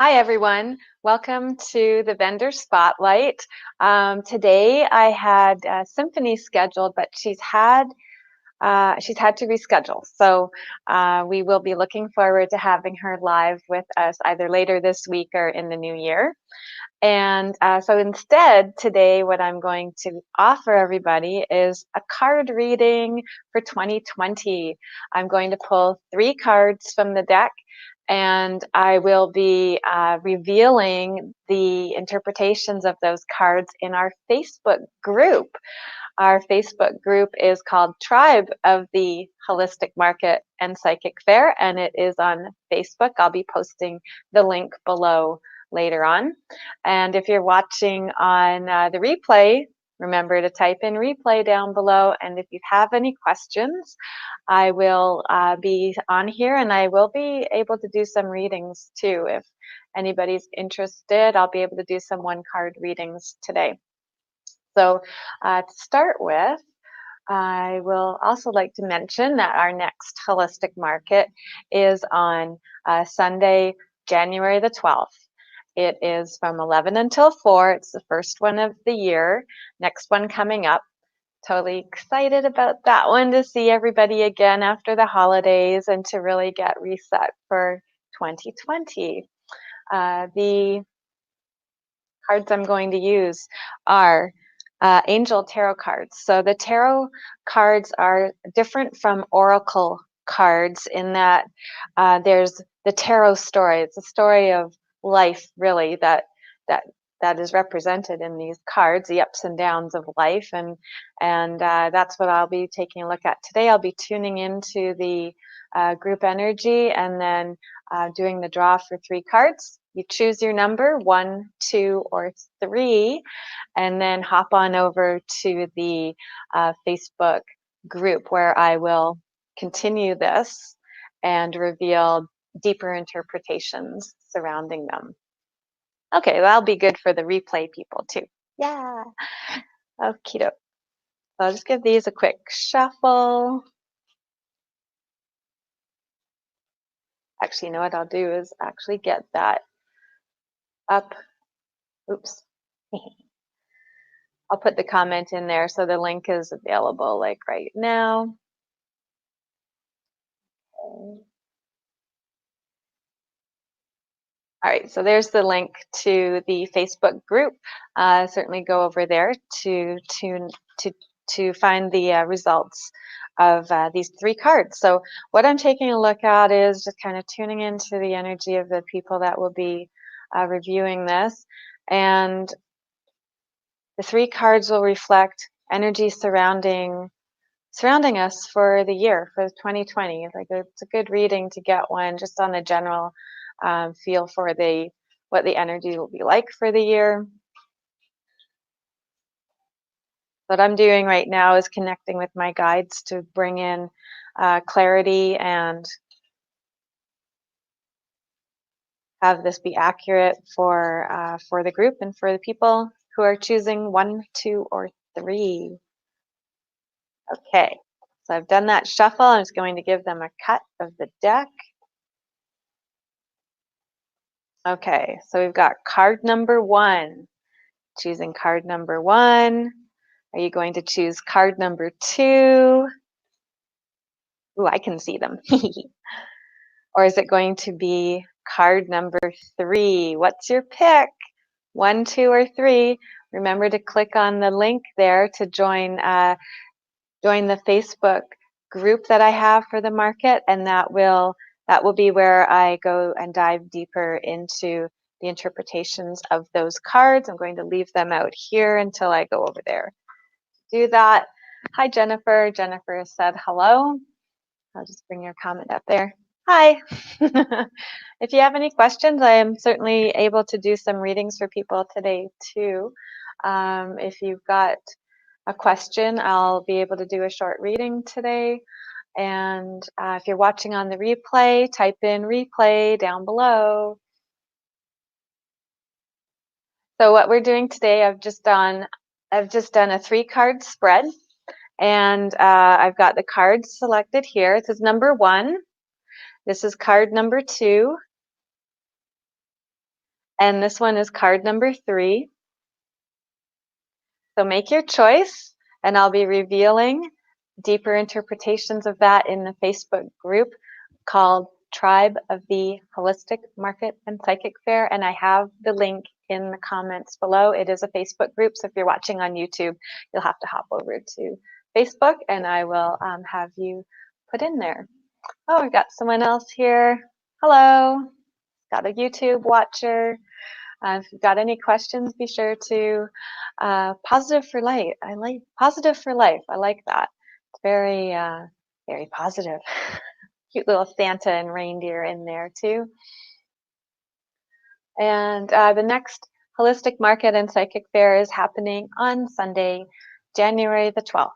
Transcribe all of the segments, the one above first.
Hi, everyone. Welcome to the Vendor Spotlight. Today I had Symphony scheduled, but she's had to reschedule. So we will be looking forward to having her live with us either later this week or in the new year. And so instead, today, what I'm going to offer everybody is a card reading for 2020. I'm going to pull 3 cards from the deck, and I will be revealing the interpretations of those cards in our Facebook group. Our Facebook group is called Tribe of the Holistic Market and Psychic Fair, and it is on Facebook. I'll be posting the link below later on. And if you're watching on the replay, remember to type in replay down below. And if you have any questions, I will be on here and I will be able to do some readings too. If anybody's interested, I'll be able to do some 1-card readings today. So to start with, I will also like to mention that our next holistic market is on Sunday, January the 12th. It is from 11 until 4. It's the first one of the year. Next one coming up. Totally excited about that one, to see everybody again after the holidays and to really get reset for 2020. The cards I'm going to use are angel tarot cards. So the tarot cards are different from oracle cards in that there's the tarot story. It's a story of life, really, that is represented in these cards, the ups and downs of life, and that's what I'll be taking a look at today. I'll be tuning into the group energy and then doing the draw for 3 cards. You choose your number, 1, 2, or 3, and then hop on over to the Facebook group where I will continue this and reveal deeper interpretations surrounding them. Okay, that'll be good for the replay people too. Yeah. Okie doke. I'll just give these a quick shuffle. Actually, you know what I'll do is actually get that up. Oops. I'll put the comment in there so the link is available like right now. Okay. All right, so there's the link to the Facebook group. Certainly go over there to find the results of these 3 cards. So what I'm taking a look at is just kind of tuning into the energy of the people that will be reviewing this. And the 3 cards will reflect energy surrounding us for the year, for 2020. Like, it's a good reading to get one just on the general feel for what the energy will be like for the year. What I'm doing right now is connecting with my guides to bring in clarity and have this be accurate for the group and for the people who are choosing 1, 2, or 3. Okay, so I've done that shuffle. I'm just going to give them a cut of the deck. Okay, so we've got card number 1. Choosing card number 1. Are you going to choose card number 2? Ooh, I can see them. Or is it going to be card number 3? What's your pick? 1, 2, or 3? Remember to click on the link there to join the Facebook group that I have for the market, and that will be where I go and dive deeper into the interpretations of those cards. I'm going to leave them out here until I go over there. Do that. Hi, Jennifer. Jennifer said hello. I'll just bring your comment up there. Hi. If you have any questions, I am certainly able to do some readings for people today too. If you've got a question, I'll be able to do a short reading today. And if you're watching on the replay, type in replay down below. So what we're doing today, I've just done a 3-card spread, and I've got the cards selected here. This is number 1. This is card number 2. And this one is card number 3. So make your choice, and I'll be revealing deeper interpretations of that in the Facebook group called Tribe of the Holistic Market and Psychic Fair. And I have the link in the comments below. It is a Facebook group, so if you're watching on YouTube, you'll have to hop over to Facebook, and I will have you put in there. Oh, we've got someone else here. Hello. Got a YouTube watcher. If you've got any questions, be sure to positive for light. I like positive for life. I like that. It's very, very positive. Cute little Santa and reindeer in there too. And the next Holistic Market and Psychic Fair is happening on Sunday, January the 12th.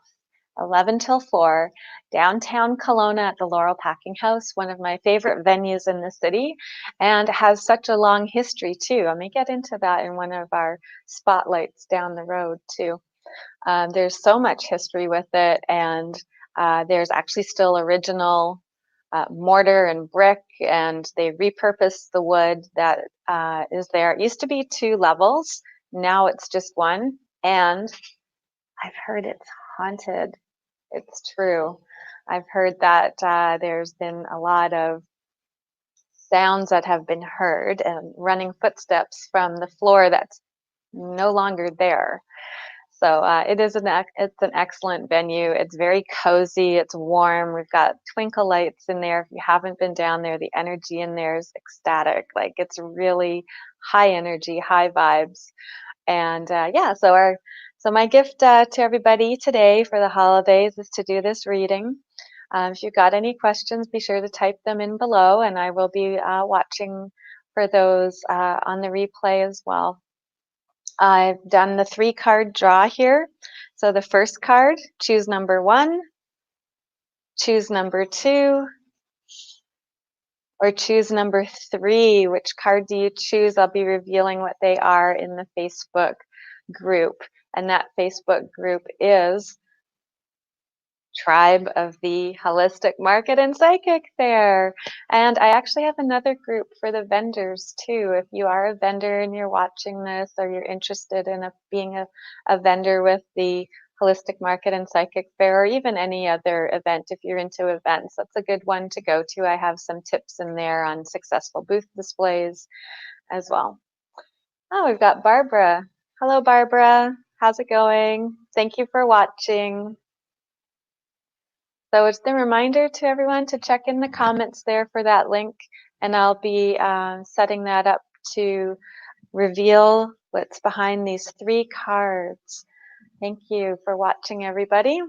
11 till 4, downtown Kelowna at the Laurel Packing House, one of my favorite venues in the city, and has such a long history too. I may get into that in one of our spotlights down the road too. There's so much history with it, and there's actually still original mortar and brick, and they repurposed the wood that is there. It used to be 2 levels, now it's just 1, and I've heard it's haunted. It's true. I've heard that there's been a lot of sounds that have been heard and running footsteps from the floor that's no longer there. So it's an excellent venue. It's very cozy. It's warm. We've got twinkle lights in there. If you haven't been down there, the energy in there is ecstatic. Like it's really high energy, high vibes. And yeah, so my gift to everybody today for the holidays is to do this reading. If you've got any questions, be sure to type them in below, and I will be watching for those on the replay as well. I've done the 3-card draw here. So the first card, choose number 1, choose number 2, or choose number 3. Which card do you choose? I'll be revealing what they are in the Facebook group. And that Facebook group is Tribe of the Holistic Market and Psychic Fair. And I actually have another group for the vendors too. If you are a vendor and you're watching this, or you're interested in being a vendor with the Holistic Market and Psychic Fair, or even any other event, if you're into events, that's a good one to go to. I have some tips in there on successful booth displays as well. Oh, we've got Barbara. Hello, Barbara. How's it going? Thank you for watching. So it's the reminder to everyone to check in the comments there for that link, and I'll be setting that up to reveal what's behind these 3 cards. Thank you for watching, everybody.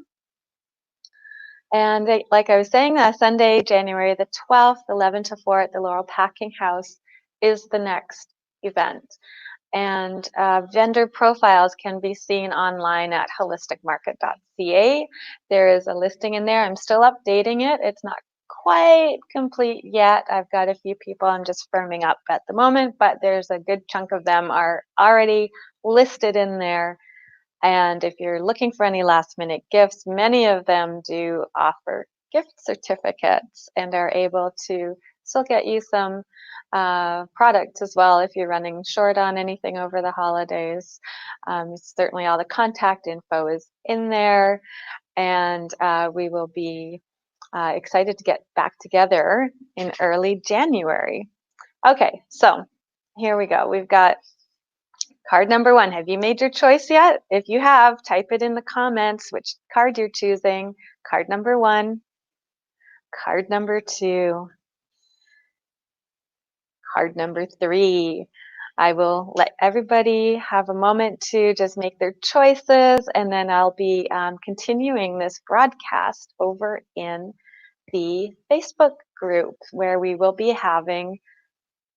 And like I was saying, Sunday, January the 12th, 11 to 4 at the Laurel Packing House is the next event. And vendor profiles can be seen online at holisticmarket.ca. There is a listing in there. I'm still updating it. It's not quite complete yet. I've got a few people I'm just firming up at the moment, but there's a good chunk of them are already listed in there. And if you're looking for any last minute gifts, many of them do offer gift certificates and are able to still get you some products as well if you're running short on anything over the holidays. Certainly all the contact info is in there, and we will be excited to get back together in early January. Okay, so here we go. We've got card number 1. Have you made your choice yet? If you have, type it in the comments which card you're choosing. Card number 1, card number 2, card number 3. I will let everybody have a moment to just make their choices, and then I'll be continuing this broadcast over in the Facebook group where we will be having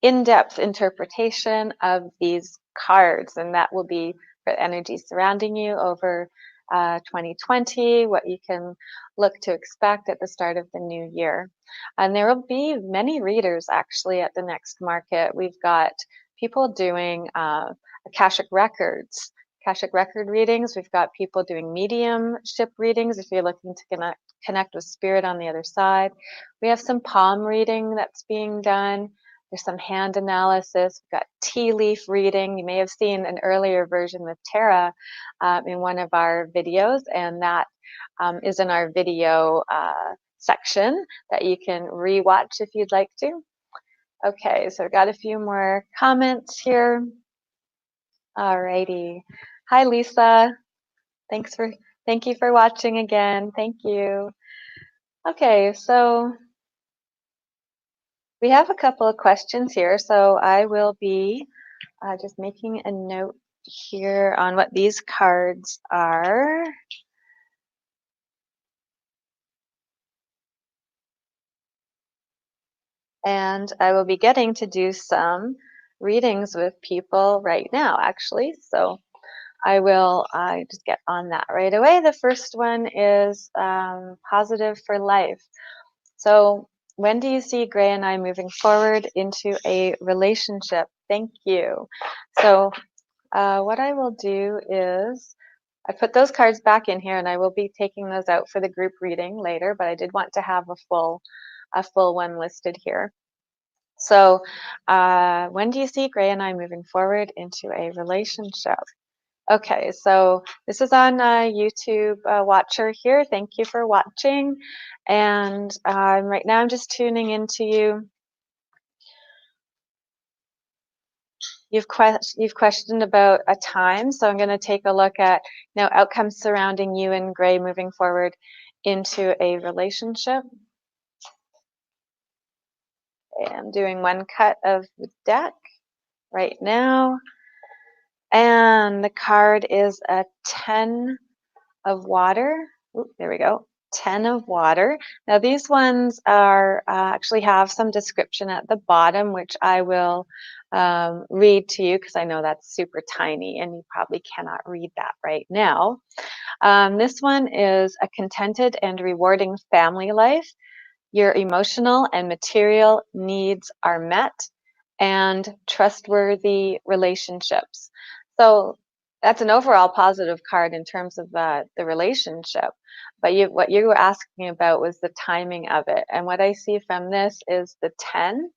in-depth interpretation of these cards, and that will be for energy surrounding you over 2020, what you can look to expect at the start of the new year. And there will be many readers actually at the next market. We've got people doing Akashic Records, Akashic Record readings. We've got people doing mediumship readings if you're looking to connect with spirit on the other side. We have some palm reading that's being done. There's some hand analysis. We've got tea leaf reading. You may have seen an earlier version with Tara in one of our videos, and that is in our video section that you can rewatch if you'd like to. Okay, so I've got a few more comments here. Alrighty. Hi, Lisa. Thank you for watching again. Thank you. Okay, so we have a couple of questions here, so I will be just making a note here on what these cards are. And I will be getting to do some readings with people right now, actually. So I will just get on that right away. The first one is positive for life. So when do you see Gray and I moving forward into a relationship? Thank you. So what I will do is I put those cards back in here, and I will be taking those out for the group reading later, but I did want to have a full one listed here. So when do you see Gray and I moving forward into a relationship? Okay, so this is on YouTube Watcher here. Thank you for watching. And right now I'm just tuning into you. You've questioned about a time, so I'm going to take a look at outcomes surrounding you and Gray moving forward into a relationship. Okay, I'm doing one cut of the deck right now. And the card is a 10 of water. Ooh, there we go. 10 of water. Now these ones are actually have some description at the bottom, which I will read to you because I know that's super tiny and you probably cannot read that right now. This one is a contented and rewarding family life. Your emotional and material needs are met, and trustworthy relationships. So that's an overall positive card in terms of the relationship. But what you were asking about was the timing of it. And what I see from this is the 10.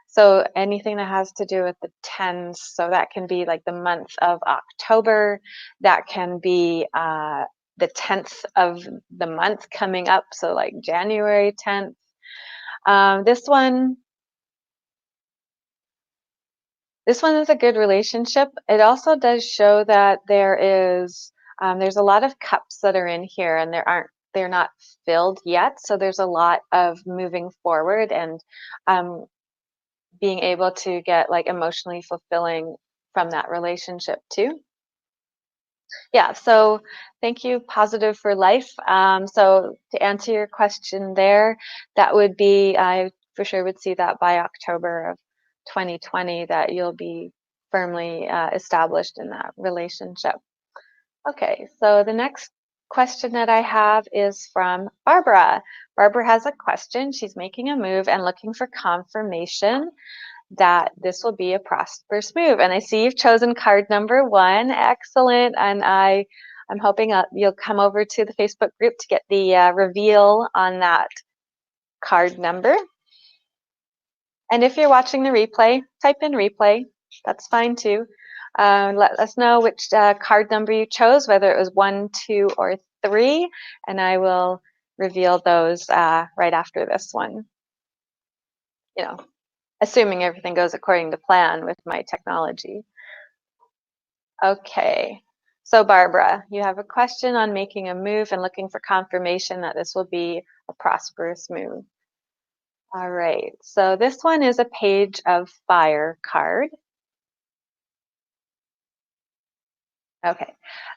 So anything that has to do with the 10s, so that can be like the month of October, that can be the 10th of the month coming up, so like January 10th. This one is a good relationship. It also does show that there's a lot of cups that are in here, and they're not filled yet. So there's a lot of moving forward and being able to get like emotionally fulfilling from that relationship too. Yeah, so thank you, positive for life. So to answer your question there, that would be, I for sure would see that by October of 2020 that you'll be firmly established in that relationship. Okay, so the next question that I have is from Barbara. Barbara has a question. She's making a move and looking for confirmation that this will be a prosperous move. And I see you've chosen card number 1. Excellent. And I'm hoping you'll come over to the Facebook group to get the reveal on that card number. And if you're watching the replay, type in replay. That's fine too. Let us know which card number you chose, whether it was 1, 2, or 3, and I will reveal those right after this one. Assuming everything goes according to plan with my technology. Okay, so Barbara, you have a question on making a move and looking for confirmation that this will be a prosperous move. All right, so this one is a Page of Fire card. Okay,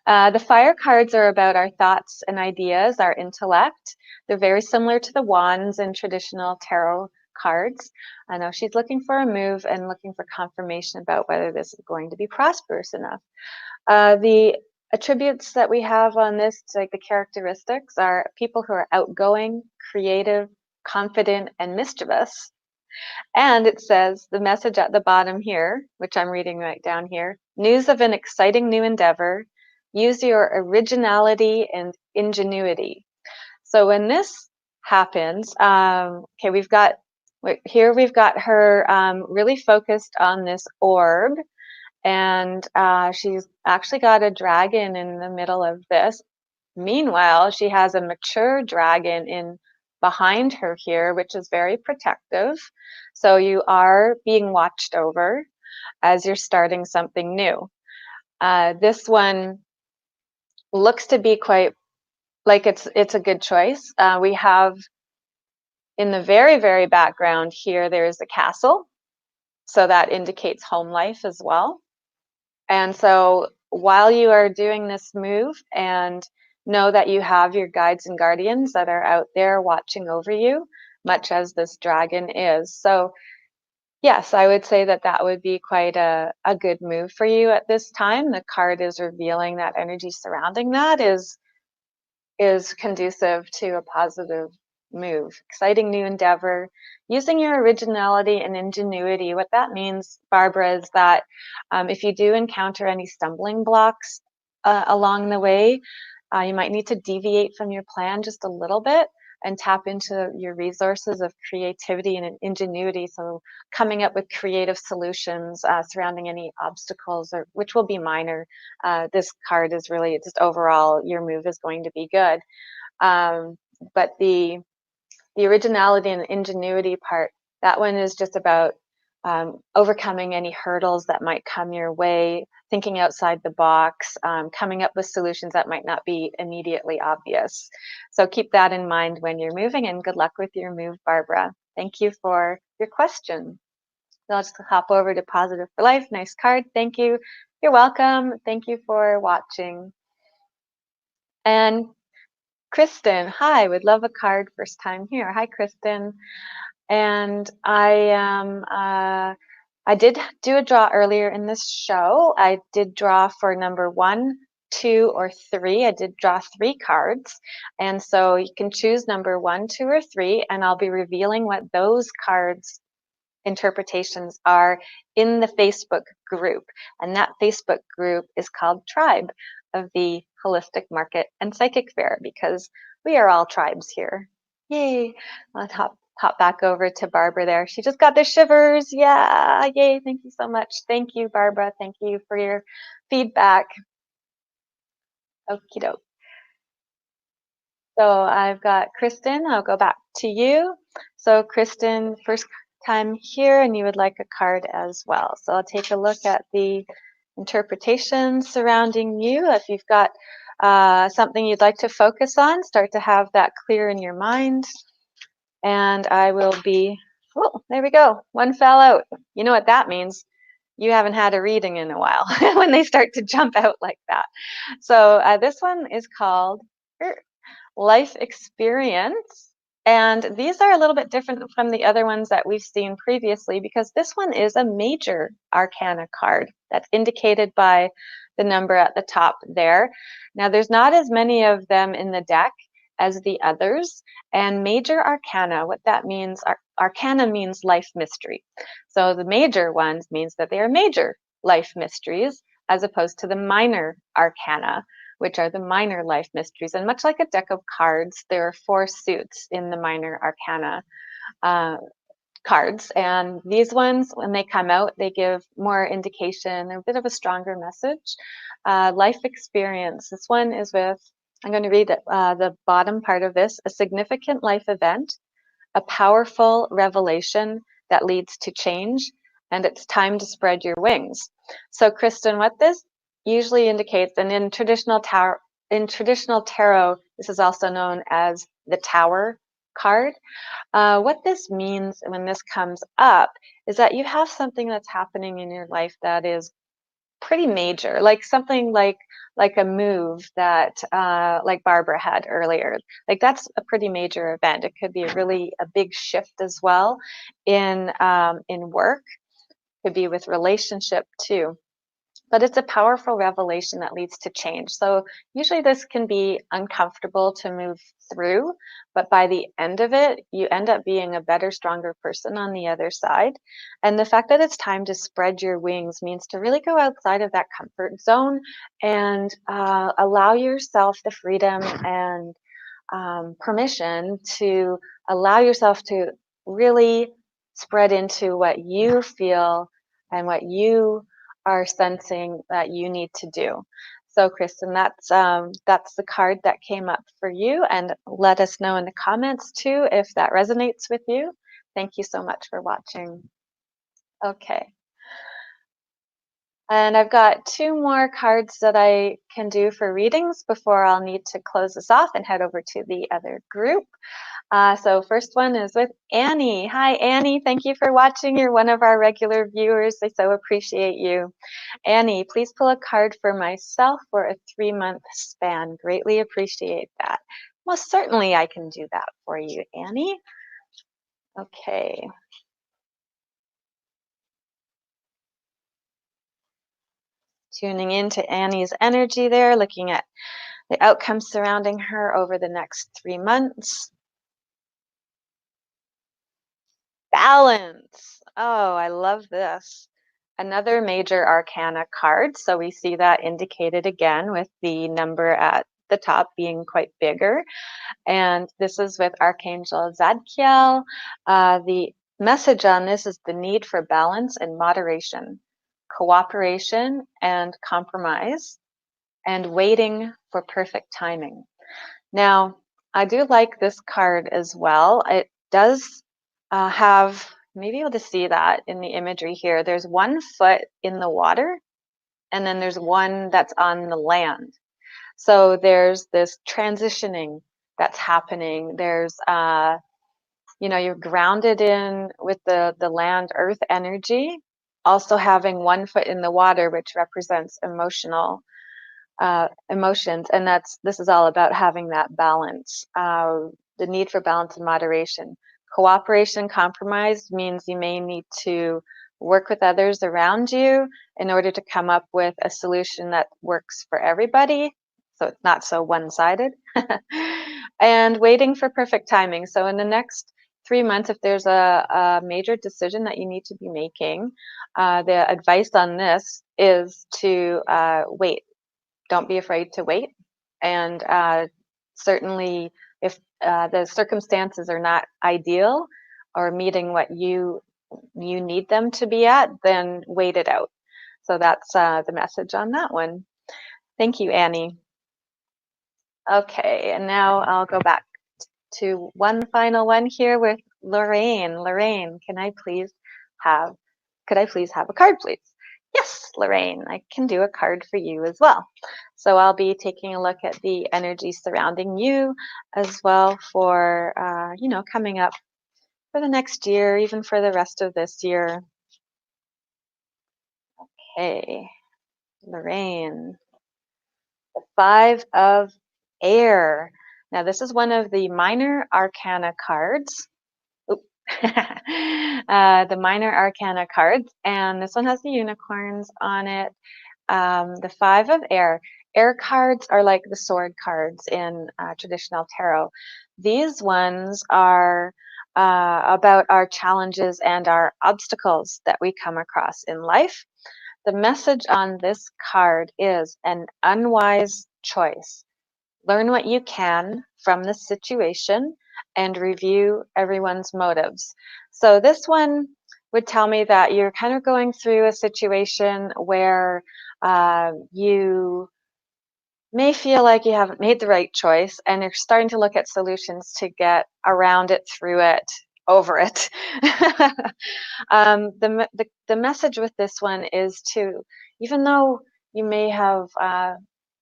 the fire cards are about our thoughts and ideas, our intellect. They're very similar to the wands in traditional tarot cards. I know she's looking for a move and looking for confirmation about whether this is going to be prosperous enough. The attributes that we have on this, like the characteristics, are people who are outgoing, creative, confident, and mischievous. And it says the message at the bottom here, which I'm reading right down here, news of an exciting new endeavor. Use your originality and ingenuity. So when this happens, okay, we've got Here we've got her really focused on this orb, and she's actually got a dragon in the middle of this. Meanwhile, she has a mature dragon in behind her here, which is very protective. So you are being watched over as you're starting something new. This one looks to be quite like it's a good choice. We have in the very background here, there's a castle. So that indicates home life as well. And so while you are doing this move, and know that you have your guides and guardians that are out there watching over you, much as this dragon is. So yes, I would say that that would be quite a good move for you at this time. The card is revealing that energy surrounding that is conducive to a positive move. Exciting new endeavor, using your originality and ingenuity. What that means, Barbara, is that if you do encounter any stumbling blocks along the way, you might need to deviate from your plan just a little bit and tap into your resources of creativity and ingenuity. So coming up with creative solutions surrounding any obstacles, or which will be minor. This card is really just overall your move is going to be good. Um, but the originality and ingenuity part, that one is just about overcoming any hurdles that might come your way, thinking outside the box, coming up with solutions that might not be immediately obvious. So keep that in mind when you're moving, and good luck with your move, Barbara. Thank you for your question. So I'll just hop over to Positive for Life. Nice card. Thank you. You're welcome. Thank you for watching. And Kristen, hi, would love a card first time here. Hi, Kristen. And I did do a draw earlier in this show. I did draw for number 1, 2, or 3. I did draw 3 cards. And so you can choose number 1, 2, or 3, and I'll be revealing what those cards interpretations are in the Facebook group. And that Facebook group is called Tribe of the Holistic Market and Psychic Fair, because we are all tribes here. Yay. Let's hop back over to Barbara there. She just got the shivers. Yeah. Yay. Thank you so much. Thank you, Barbara. Thank you for your feedback. Okie doke. So I've got Kristen. I'll go back to you. So Kristen, first time here, and you would like a card as well. So I'll take a look at the interpretation surrounding you. If you've got something you'd like to focus on, start to have that clear in your mind. And I will be, oh, there we go. One fell out. You know what that means? You haven't had a reading in a while when they start to jump out like that. So this one is called Life Experience. And these are a little bit different from the other ones that we've seen previously, because this one is a major arcana card that's indicated by the number at the top there. Now, there's not as many of them in the deck as the others. And major arcana, what that means, arcana means life mystery. So the major ones means that they are major life mysteries, as opposed to the minor arcana, which are the minor life mysteries. And much like a deck of cards, there are 4 suits in the minor arcana cards. And these ones, when they come out, they give more indication. They're a bit of a stronger message. Life experience. This one is with, I'm going to read the bottom part of this. A significant life event, a powerful revelation that leads to change, and it's time to spread your wings. So Kristen, what this usually indicates, and in traditional tarot, this is also known as the Tower card. What this means when this comes up is that you have something that's happening in your life that is pretty major, like something like a move that like Barbara had earlier. Like that's a pretty major event. It could be a big shift as well in work. Could be with relationship too. But it's a powerful revelation that leads to change. So usually this can be uncomfortable to move through, but by the end of it, you end up being a better, stronger person on the other side. And the fact that it's time to spread your wings means to really go outside of that comfort zone and allow yourself the freedom and permission to allow yourself to really spread into what you feel and what you are sensing that you need to do. So, Kristen, that's the card that came up for you, and let us know in the comments too if that resonates with you. Thank you so much for watching. Okay. And I've got two more cards that I can do for readings before I'll need to close this off and head over to the other group. So first one is with Annie. Hi, Annie. Thank you for watching. You're one of our regular viewers. I so appreciate you. Annie, please pull a card for myself for a 3-month span. Greatly appreciate that. Most certainly I can do that for you, Annie. Okay. Tuning into Annie's energy there, looking at the outcomes surrounding her over the next 3 months. Balance. Oh, I love this. Another major arcana card. So we see that indicated again with the number at the top being quite bigger. And this is with Archangel Zadkiel. The message on this is the need for balance and moderation, cooperation and compromise, and waiting for perfect timing. Now, I do like this card as well. It does have, maybe able to see that in the imagery here. There's one foot in the water, and then there's one that's on the land. So there's this transitioning that's happening. There's, you're grounded in with the land earth energy, also having one foot in the water, which represents emotions, and this is all about having that balance, the need for balance and moderation. Cooperation, compromise means you may need to work with others around you in order to come up with a solution that works for everybody, so it's not so one-sided. And waiting for perfect timing. So in the next 3 months, if there's a major decision that you need to be making, the advice on this is to wait. Don't be afraid to wait. And certainly, if the circumstances are not ideal or meeting what you need them to be at, then wait it out. So that's the message on that one. Thank you, Annie. Okay, and now I'll go back to one final one here with Lorraine. Lorraine, could I please have a card, please? Yes, Lorraine, I can do a card for you as well. So I'll be taking a look at the energy surrounding you as well for, coming up for the next year, even for the rest of this year. Okay, Lorraine, the 5 of Air. Now, this is one of the minor arcana cards. The minor arcana cards, and this one has the unicorns on it. The 5 of Air. Air cards are like the sword cards in traditional tarot. These ones are about our challenges and our obstacles that we come across in life. The message on this card is an unwise choice. Learn what you can from the situation and review everyone's motives. So this one would tell me that you're kind of going through a situation where you may feel like you haven't made the right choice and you're starting to look at solutions to get around it, through it, over it. The message with this one is to, even though you may have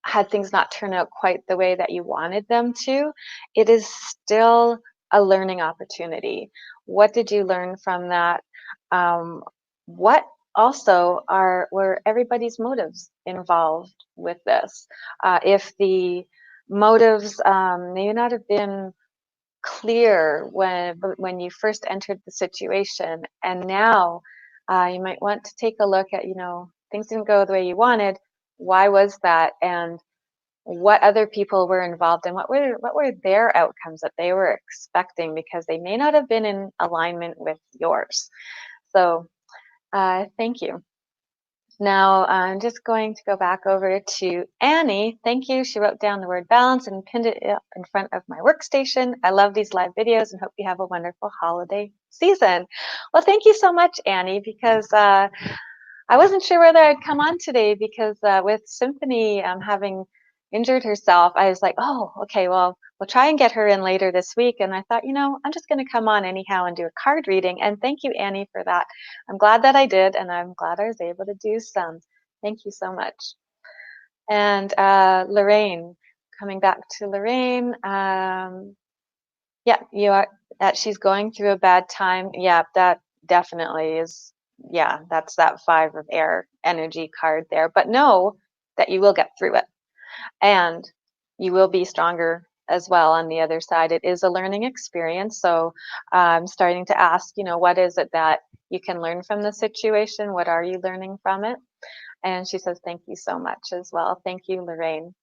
had things not turn out quite the way that you wanted them to, it is still a learning opportunity. What did you learn from that? What also were everybody's motives involved with this? If the motives may not have been clear when you first entered the situation, and now you might want to take a look at, things didn't go the way you wanted. Why was that? And what other people were involved in? What were their outcomes that they were expecting? Because they may not have been in alignment with yours. So thank you. Now, I'm just going to go back over to Annie. Thank you. She wrote down the word balance and pinned it up in front of my workstation. I love these live videos and hope you have a wonderful holiday season. Well, thank you so much, Annie, because I wasn't sure whether I'd come on today because with Symphony having injured herself, I was like, oh, okay, well, we'll try and get her in later this week. And I thought, I'm just going to come on anyhow and do a card reading. And thank you, Annie, for that. I'm glad that I did, and I'm glad I was able to do some. Thank you so much. And Lorraine, coming back to Lorraine, yeah, you are that she's going through a bad time. Yeah, that definitely is. Yeah, that's that 5 of air energy card there. But know that you will get through it and you will be stronger as well on the other side. It is a learning experience. So I'm starting to ask, what is it that you can learn from the situation? What are you learning from it? And she says, thank you so much as well. Thank you, Lorraine.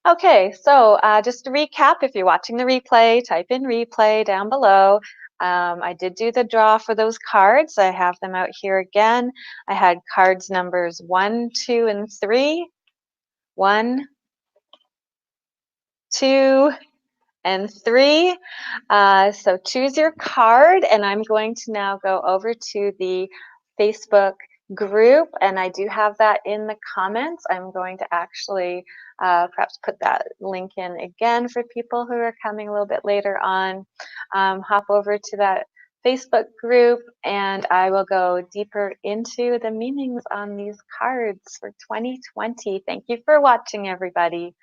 Okay, so just to recap, if you're watching the replay, type in replay down below. I did do the draw for those cards. I have them out here again. I had cards numbers 1, 2, and 3. 1, 2, and 3. So choose your card, and I'm going to now go over to the Facebook group, and I do have that in the comments. I'm going to actually perhaps put that link in again for people who are coming a little bit later on. Hop over to that Facebook group, and I will go deeper into the meanings on these cards for 2020. Thank you for watching, everybody.